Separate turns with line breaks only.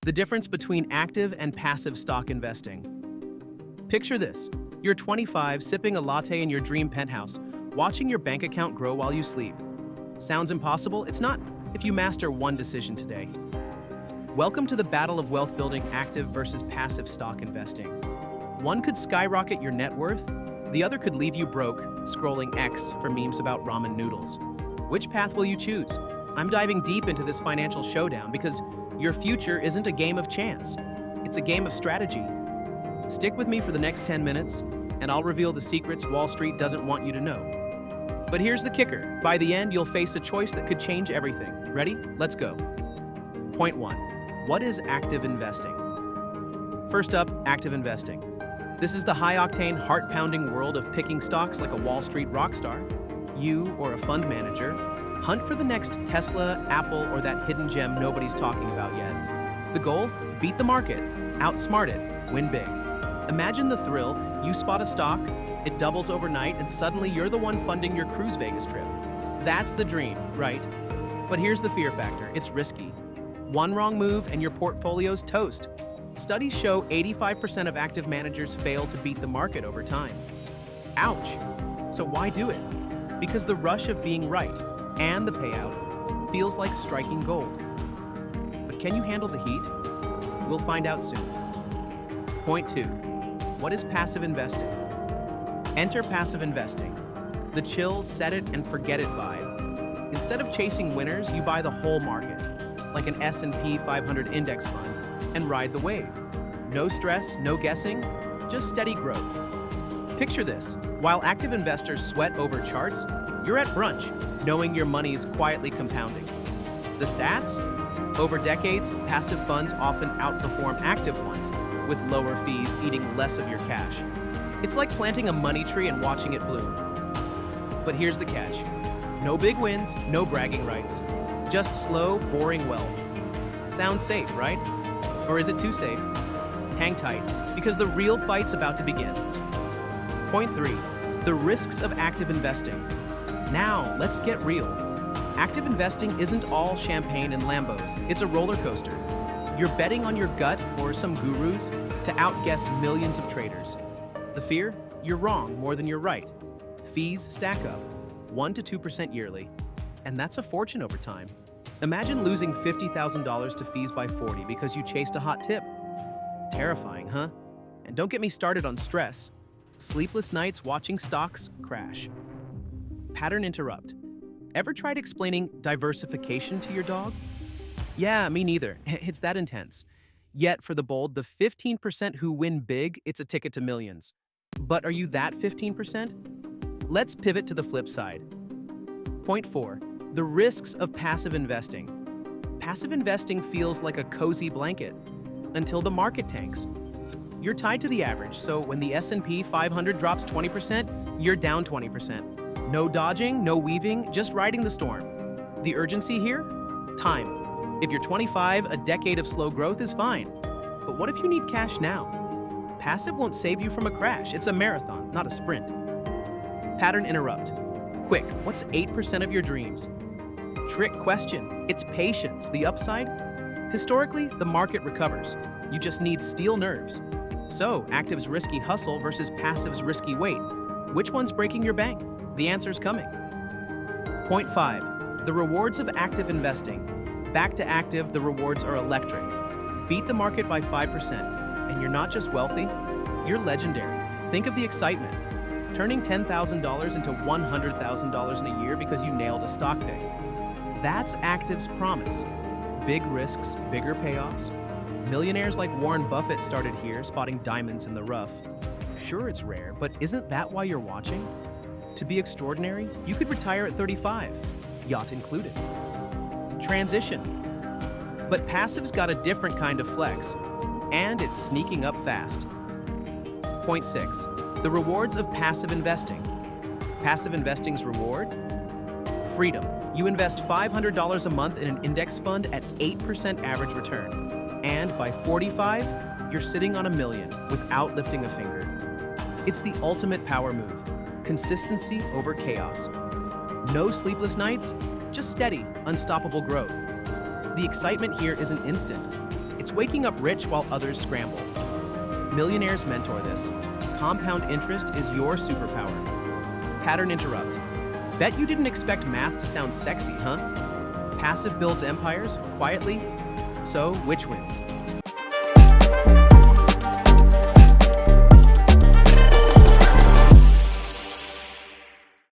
The difference between active and passive stock investing. Picture this. You're 25, sipping a latte in your dream penthouse, watching your bank account grow while you sleep. Sounds impossible? It's not if you master one decision today. Welcome to the battle of wealth building, active versus passive stock investing. One could skyrocket your net worth, the other could leave you broke, scrolling X for memes about ramen noodles. Which path will you choose? I'm diving deep into this financial showdown because your future isn't a game of chance. It's a game of strategy. Stick with me for the next 10 minutes, and I'll reveal the secrets Wall Street doesn't want you to know. But here's the kicker. By the end, you'll face a choice that could change everything. Ready? Let's go. Point 1. What is active investing? First up, active investing. This is the high-octane, heart-pounding world of picking stocks like a Wall Street rock star. You, or a fund manager, hunt for the next Tesla, Apple, or that hidden gem nobody's talking about yet. The goal? Beat the market, outsmart it, win big. Imagine the thrill. You spot a stock, it doubles overnight, and suddenly you're the one funding your cruise Vegas trip. That's the dream, right? But here's the fear factor. It's risky. One wrong move and your portfolio's toast. Studies show 85% of active managers fail to beat the market over time. Ouch! So why do it? Because the rush of being right and the payout feels like striking gold. But can you handle the heat? We'll find out soon. Point 2. What is passive investing? Enter passive investing. The chill, set it and forget it vibe. Instead of chasing winners, you buy the whole market, like an S&P 500 index fund, and ride the wave. No stress, no guessing, just steady growth. Picture this. While active investors sweat over charts, you're at brunch, knowing your money's quietly compounding. The stats? Over decades, passive funds often outperform active ones, with lower fees eating less of your cash. It's like planting a money tree and watching it bloom. But here's the catch. No big wins, no bragging rights. Just slow, boring wealth. Sounds safe, right? Or is it too safe? Hang tight, because the real fight's about to begin. Point 3. The risks of active investing. Now, let's get real. Active investing isn't all champagne and Lambos. It's a roller coaster. You're betting on your gut or some gurus to outguess millions of traders. The fear? You're wrong more than you're right. Fees stack up, 1 to 2% yearly, and that's a fortune over time. Imagine losing $50,000 to fees by 40 because you chased a hot tip. Terrifying, huh? And don't get me started on stress. Sleepless nights watching stocks crash. Pattern interrupt. Ever tried explaining diversification to your dog? Yeah, me neither. It's that intense. Yet for the bold, the 15% who win big, it's a ticket to millions. But are you that 15%? Let's pivot to the flip side. Point 4. The risks of passive investing. Passive investing feels like a cozy blanket until the market tanks. You're tied to the average, so when the S&P 500 drops 20%, you're down 20%. No dodging, no weaving, just riding the storm. The urgency here? Time. If you're 25, a decade of slow growth is fine. But what if you need cash now? Passive won't save you from a crash. It's a marathon, not a sprint. Pattern interrupt. Quick, what's 8% of your dreams? Trick question. It's patience. The upside? Historically, the market recovers. You just need steel nerves. So, active's risky hustle versus passive's risky wait. Which one's breaking your bank? The answer's coming. Point 5. The rewards of active investing. Back to active, the rewards are electric. Beat the market by 5%, and you're not just wealthy, you're legendary. Think of the excitement. Turning $10,000 into $100,000 in a year because you nailed a stock pick. That's active's promise. Big risks, bigger payoffs. Millionaires like Warren Buffett started here, spotting diamonds in the rough. Sure, it's rare, but isn't that why you're watching? To be extraordinary, you could retire at 35, yacht included. Transition. But passive's got a different kind of flex, and it's sneaking up fast. Point 6. The rewards of passive investing. Passive investing's reward? Freedom. You invest $500 a month in an index fund at 8% average return. And by 45, you're sitting on $1 million without lifting a finger. It's the ultimate power move. Consistency over chaos. No sleepless nights, just steady, unstoppable growth. The excitement here isn't instant. It's waking up rich while others scramble. Millionaires mentor this. Compound interest is your superpower. Pattern interrupt. Bet you didn't expect math to sound sexy, huh? Passive builds empires, quietly. So, which wins?